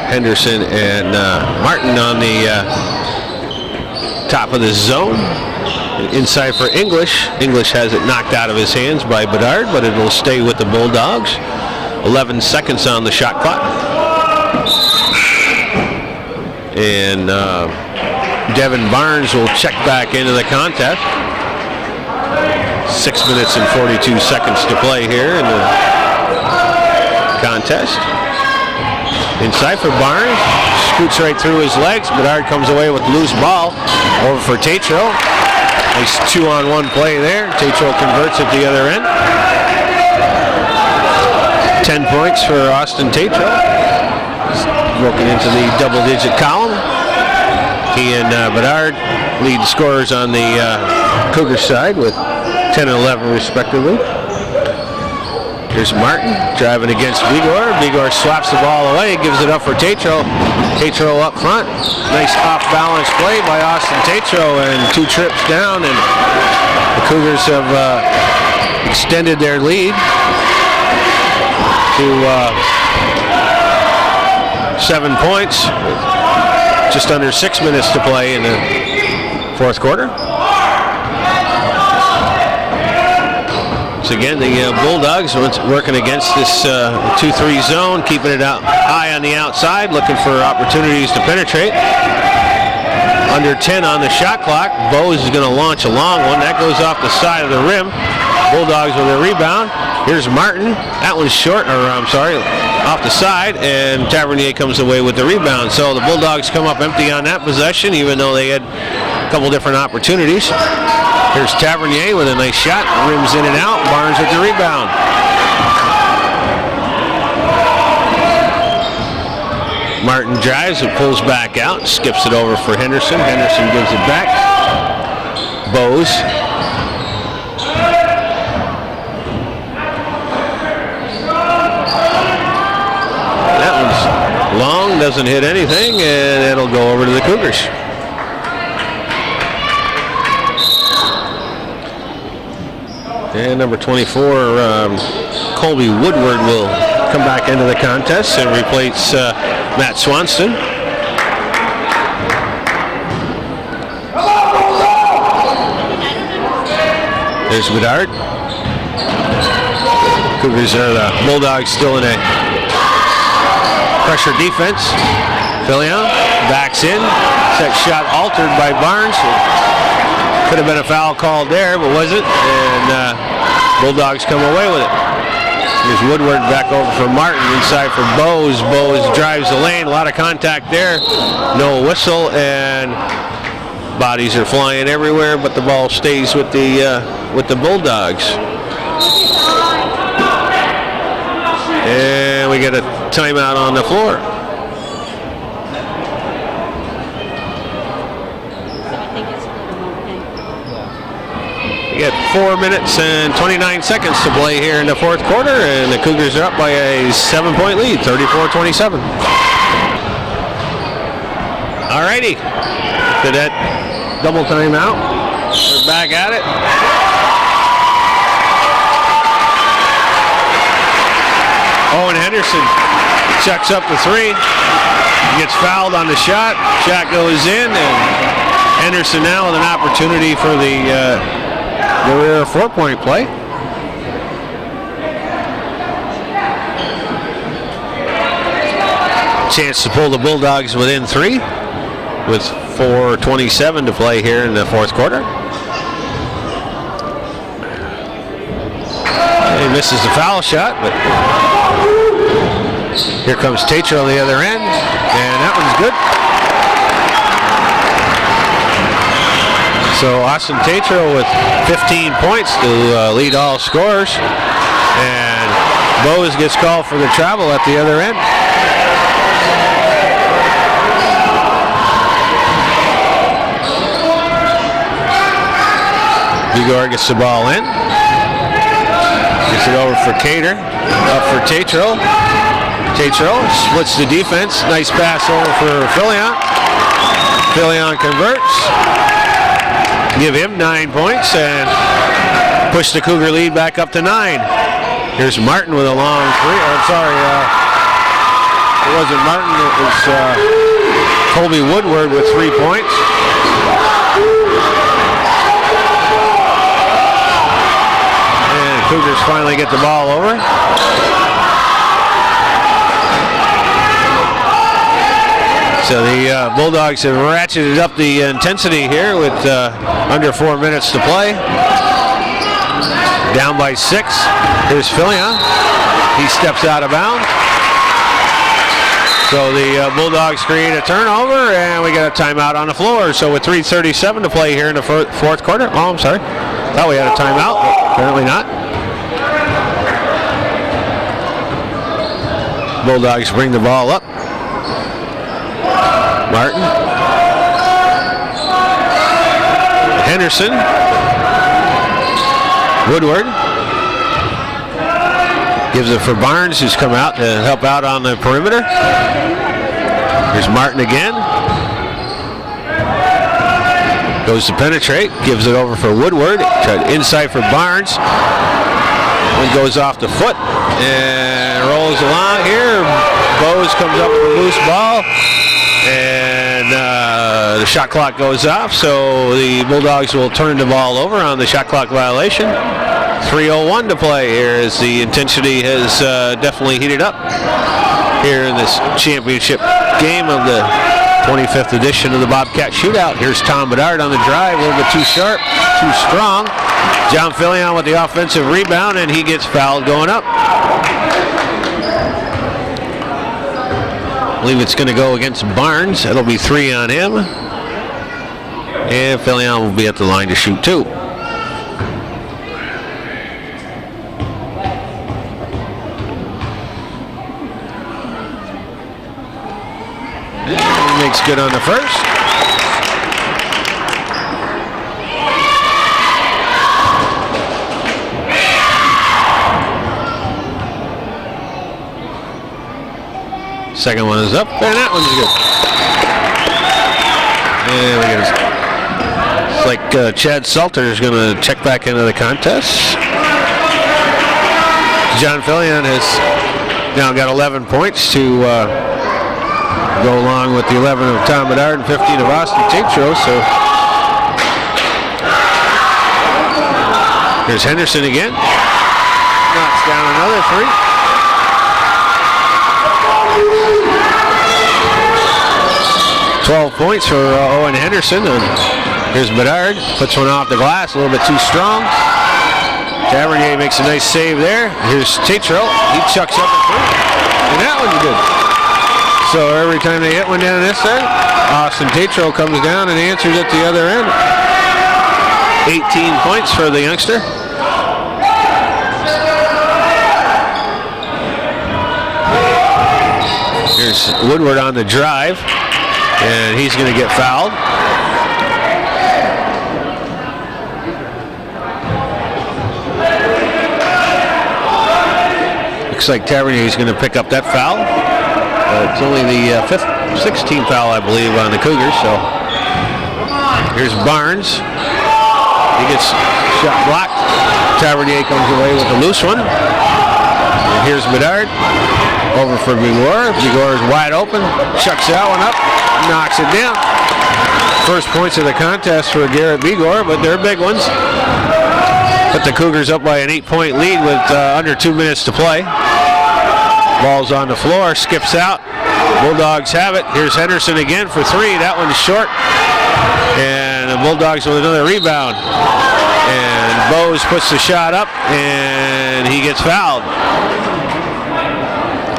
Henderson and Martin on the top of the zone. Inside for English. English has it knocked out of his hands by Bedard, but it will stay with the Bulldogs. 11 seconds on the shot clock. And Devin Barnes will check back into the contest. 6 minutes and 42 seconds to play here in the contest. Inside for Barnes, scoots right through his legs. Bedard comes away with loose ball. Over for Tatro. Nice 2-on-1 play there. Tatro converts at the other end. 10 points for Austin Tatro. Broken into the double-digit column. He and Bedard lead scorers on the Cougar side with 10 and 11 respectively. Here's Martin driving against Bigor. Bigor swaps the ball away, gives it up for Tatro. Tatro up front. Nice off-balance play by Austin Tatro and 2 trips down, and the Cougars have extended their lead to 7 points. Just under 6 minutes to play in the fourth quarter. Again, the Bulldogs working against this 2-3 zone, keeping it out high on the outside, looking for opportunities to penetrate. Under 10 on the shot clock. Bose is going to launch a long one. That goes off the side of the rim. Bulldogs with a rebound. Here's Martin. That one's short, or I'm sorry, off the side, and Tavernier comes away with the rebound. So the Bulldogs come up empty on that possession, even though they had a couple different opportunities. Here's Tavernier with a nice shot. Rims in and out. Barnes with the rebound. Martin drives and pulls back out. Skips it over for Henderson. Henderson gives it back. Bose. That one's long. Doesn't hit anything. And it'll go over to the Cougars. And number 24, Colby Woodward will come back into the contest and replace Matt Swanston. There's Bedard. Cougars are the Bulldogs still in a pressure defense. Fillion backs in. Set shot altered by Barnes. Could have been a foul called there, but wasn't. And Bulldogs come away with it. Here's Woodward back over for Martin. Inside for Bowes. Bowes drives the lane. A lot of contact there. No whistle, and bodies are flying everywhere, but the ball stays with the Bulldogs. And we get a timeout on the floor. We got 4 minutes and 29 seconds to play here in the fourth quarter, and the Cougars are up by a 7-point lead, 34-27. All righty, to that double timeout. We're back at it. Owen Henderson checks up the three. He gets fouled on the shot. Shot goes in, and Henderson now with an opportunity for the rear 4-point play. Chance to pull the Bulldogs within 3 with 4:27 to play here in the fourth quarter. He misses the foul shot, but here comes Tatro on the other end, and that one's good. So Austin Tatro with 15 points to lead all scorers, and Bowes gets called for the travel at the other end. Igor gets the ball in. Gets it over for Cater. Up for Tatro. Tatro splits the defense. Nice pass over for Fillion. Fillion converts. Give him 9 points and push the Cougar lead back up to 9. Here's Martin with a long three. I'm sorry, it wasn't Martin. It was Colby Woodward with 3 points. And Cougars finally get the ball over. So the Bulldogs have ratcheted up the intensity here with under 4 minutes to play. Down by 6. Here's Fillion. He steps out of bounds. So the Bulldogs create a turnover, and we get a timeout on the floor. So with 3:37 to play here in the fourth quarter. Oh, I'm sorry. Thought we had a timeout, but apparently not. Bulldogs bring the ball up. Martin. Henderson. Woodward. Gives it for Barnes, who's come out to help out on the perimeter. Here's Martin again. Goes to penetrate. Gives it over for Woodward. Tried inside for Barnes. One goes off the foot and rolls along here. Bowes comes up with a loose ball. And the shot clock goes off, so the Bulldogs will turn the ball over on the shot clock violation. 3:01 to play here as the intensity has definitely heated up here in this championship game of the 25th edition of the Bobcat Shootout. Here's Tom Bedard on the drive, a little bit too sharp, too strong. John Fillion with the offensive rebound, and he gets fouled going up. I believe it's going to go against Barnes. That'll be 3 on him. And Fillion will be at the line to shoot 2. And makes good on the first. Second one is up, and that one's good. And we get it's like Chad Salter is going to check back into the contest. John Fillion has now got 11 points to go along with the 11 of Tom Bedard and 15 of Austin Tatro. So here's Henderson again. Knocks down another three. .12 points for Owen Henderson. And here's Bedard. Puts one off the glass, a little bit too strong. Tavernier makes a nice save there. Here's Tatro. He chucks up a three. And that one's good. So every time they hit one down this side, Austin Tatro comes down and answers at the other end. 18 points for the youngster. Here's Woodward on the drive, and he's going to get fouled. Looks like Tavernier is going to pick up that foul. It's only the 16th foul, I believe, on the Cougars. So here's Barnes. He gets shot blocked. Tavernier comes away with a loose one. And here's Bedard. Over for Bigor. Bigor is wide open. Chucks that one up. Knocks it down. First points of the contest for Garrett Bigor, but they're big ones. Put the Cougars up by an 8-point lead with under 2 minutes to play. Ball's on the floor. Skips out. Bulldogs have it. Here's Henderson again for three. That one's short. And the Bulldogs with another rebound. And Bose puts the shot up, and he gets fouled.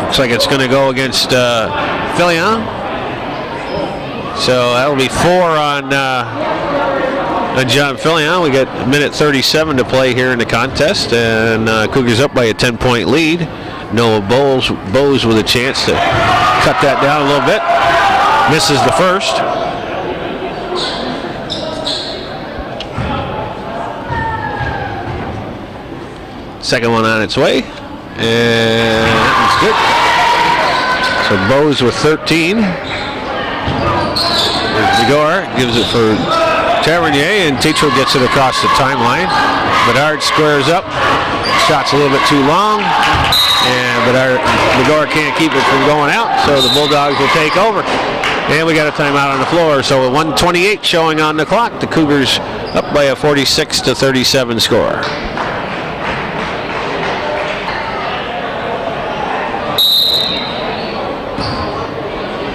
Looks like it's going to go against Fillion. So that'll be 4 on John Fillion. We got a minute 37 to play here in the contest, and Cougars up by a 10-point lead. Noah Bose with a chance to cut that down a little bit. Misses the first. Second one on its way, and that one's good. So Bose with 13. There's Bigor, gives it for Tavernier, and Tatro gets it across the timeline. Bedard squares up. Shot's a little bit too long, and Bigor can't keep it from going out, so the Bulldogs will take over. And we got a timeout on the floor, so with 1:28 showing on the clock, the Cougars up by a 46-37 score.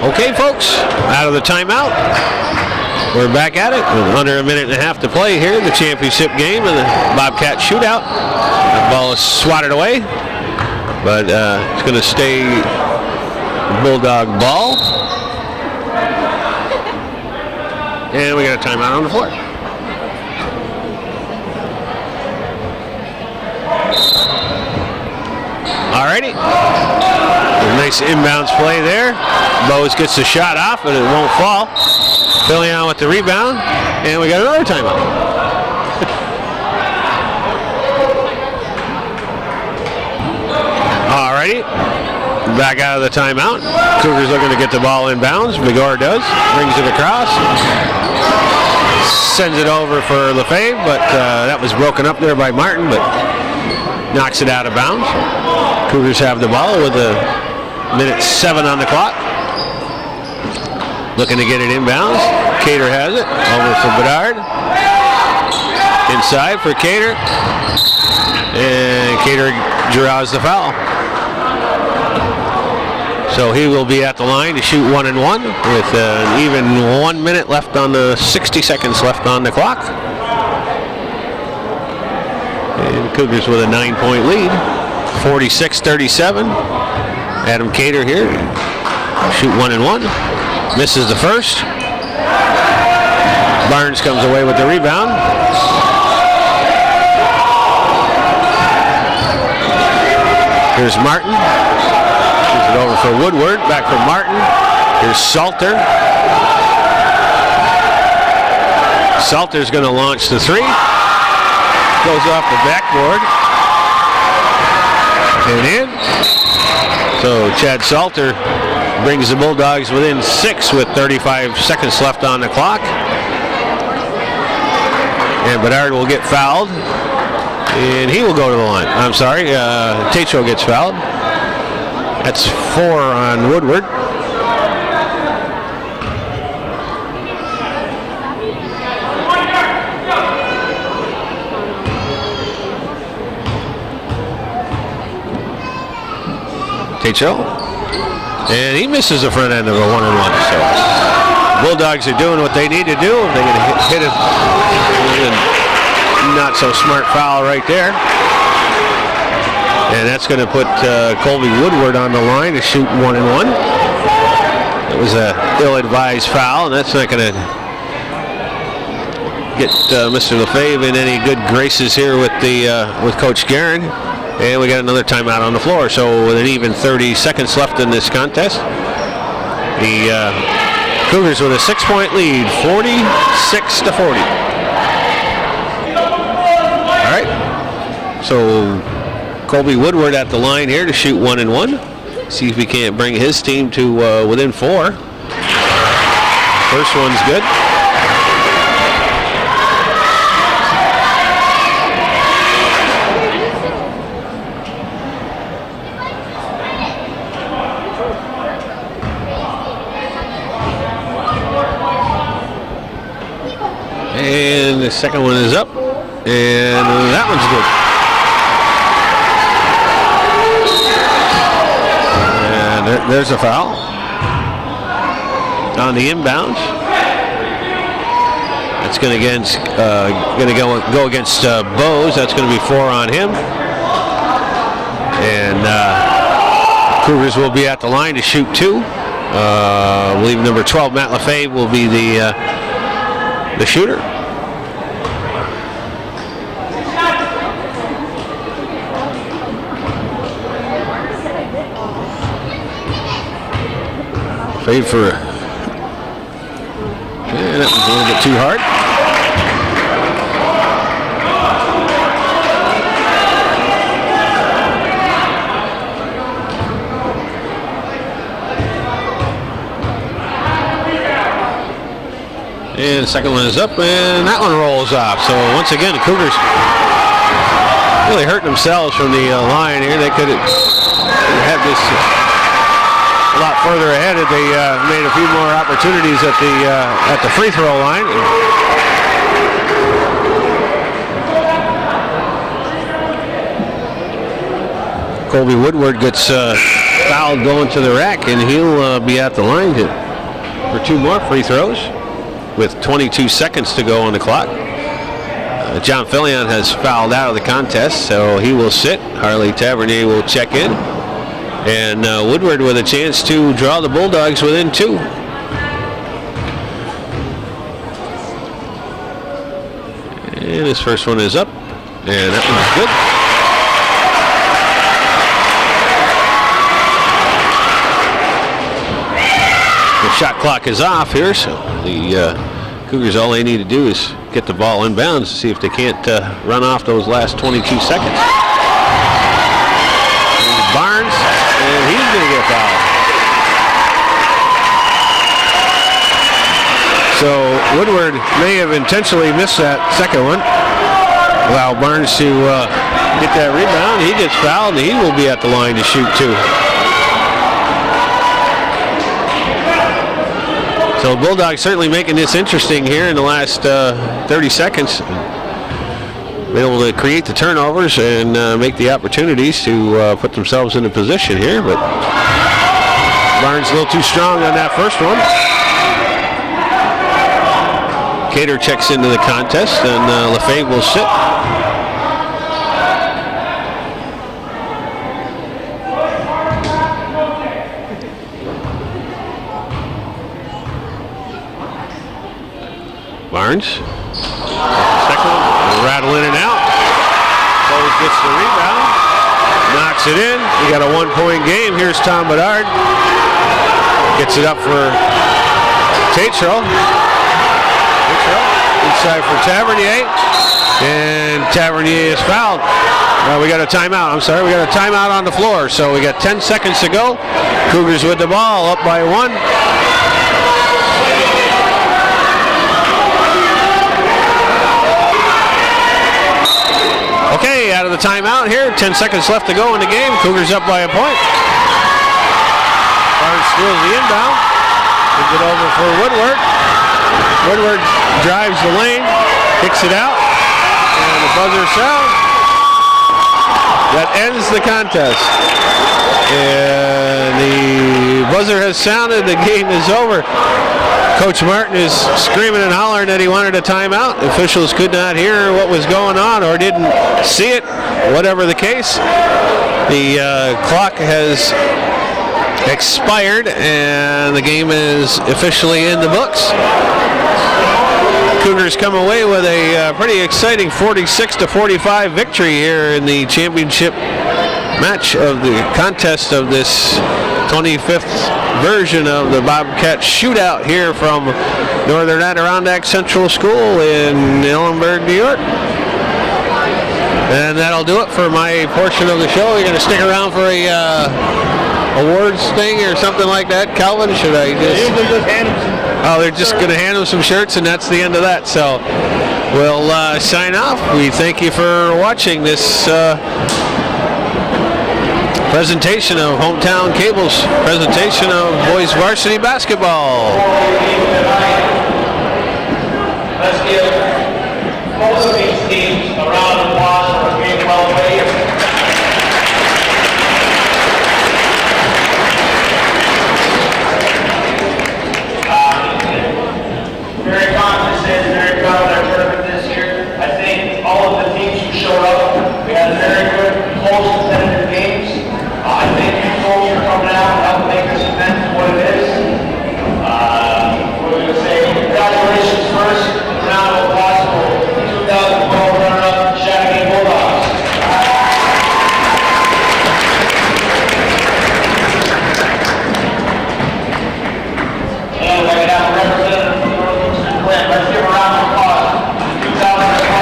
Okay, folks, out of the timeout. We're back at it with under a minute and a half to play here in the championship game of the Bobcat Shootout. The ball is swatted away, but it's going to stay Bulldog ball. And we got a timeout on the floor. Alrighty. A nice inbounds play there. Bose gets the shot off, but it won't fall. Fillion with the rebound, and we got another timeout. Alrighty, back out of the timeout. Cougars looking to get the ball inbounds. Bigor does, brings it across, sends it over for Lefebvre, but that was broken up there by Martin, but knocks it out of bounds. Cougars have the ball with a minute 7 on the clock. Looking to get it inbounds. Cater has it. Over for Bedard. Inside for Cater. And Cater draws the foul. So he will be at the line to shoot 1 and 1 with an even 1 minute left on the 60 seconds left on the clock. And Cougars with a 9-point lead. 46-37. Adam Cater here. Shoot 1 and 1. Misses the first. Barnes comes away with the rebound. Here's Martin. Gives it over for Woodward. Back for Martin. Here's Salter. Salter's going to launch the three. Goes off the backboard. And in. So Chad Salter brings the Bulldogs within 6 with 35 seconds left on the clock. And Bedard will get fouled. And he will go to the line. I'm sorry, Tatro gets fouled. That's 4 on Woodward. Tatro. And he misses the front end of a 1-and-1. So Bulldogs are doing what they need to do. They're going to hit it. Not so smart foul right there. And that's going to put Colby Woodward on the line to shoot 1-and-1. It was a ill-advised foul, and that's not going to get Mr. Lefebvre in any good graces here with Coach Guerin. And we got another timeout on the floor. So with an even 30 seconds left in this contest, the Cougars with a 6-point lead, 46-40. All right. So Colby Woodward at the line here to shoot 1-and-1. See if he can't bring his team to within 4. First one's good. And the second one is up, and that one's good. And there's a foul on the inbound. That's going to go against Bose. That's going to be 4 on him. And Cougars will be at the line to shoot 2. I believe number 12, Matt Lefebvre, will be the shooter. Fade for and that was a little bit too hard. And the second one is up, and that one rolls off. So once again, the Cougars really hurting themselves from the line here. They could have this a lot further ahead if they made a few more opportunities at the free throw line. Colby Woodward gets fouled going to the rack, and he'll be at the line for 2 more free throws with 22 seconds to go on the clock. John Fillion has fouled out of the contest, so he will sit. Harley Tavernier will check in. And Woodward with a chance to draw the Bulldogs within 2. And his first one is up, and that one's good. The shot clock is off here, so the Cougars, all they need to do is get the ball inbounds to see if they can't run off those last 22 seconds. Barnes, and he's going to get fouled. So Woodward may have intentionally missed that second one. Allow Barnes to get that rebound. He gets fouled, and he will be at the line to shoot 2. So Bulldogs certainly making this interesting here in the last 30 seconds. Able to create the turnovers and make the opportunities to put themselves in a position here, but Barnes a little too strong on that first one. Cater checks into the contest, and Lefebvre will sit. Barnes, second one, rattle in and out. Bose gets the rebound, knocks it in. We got a 1-point game. Here's Tom Bedard. Gets it up for Tatro. Inside for Tavernier, and Tavernier is fouled. We got a timeout. I'm sorry, we got a timeout on the floor. So we got 10 seconds to go. Cougars with the ball, up by 1. Okay, out of the timeout here. 10 seconds left to go in the game. Cougars up by a point. Barnes steals the inbound. Gives it over for Woodward. Woodward drives the lane, kicks it out, and the buzzer sound. That ends the contest. And the buzzer has sounded. The game is over. Coach Martin is screaming and hollering that he wanted a timeout. Officials could not hear what was going on or didn't see it. Whatever the case, the clock has expired and the game is officially in the books. Cougars come away with a pretty exciting 46-45 victory here in the championship match of the contest of this 25th version of the Bobcat Shootout here from Northern Adirondack Central School in Ellenburg, New York. And that'll do it for my portion of the show. You're going to stick around for a awards thing or something like that, Calvin? Should I just hand them some? Oh, they're just going to hand them some shirts, and that's the end of that. So we'll sign off. We thank you for watching this presentation of Hometown Cable's presentation of boys varsity basketball. Let's give both of these teams a round of applause for being well played. Very confident, very proud of our tournament this year. I think all of the teams who showed up, we had a very good, close, competitive games. I think you folks are coming out and helping make this event what it is. We're going to say congratulations first, and a round of applause for 2012 runner-up Chateaugay Bulldogs. And we're going to have a representative from the Northeastern Glen. Let's give a round of applause for 2012.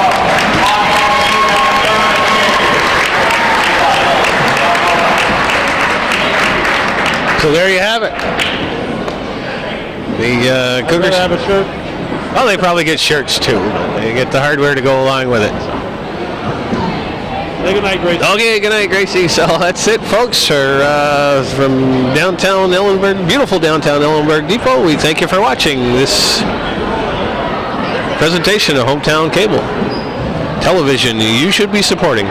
So there you have it. The Cougars have a shirt. Well, they probably get shirts too. They get the hardware to go along with it. Hey, good night, Gracie. Okay, good night, Gracie. So that's it, folks. From downtown Ellenburg, beautiful downtown Ellenburg Depot. We thank you for watching this presentation of Hometown Cable Television. You should be supporting.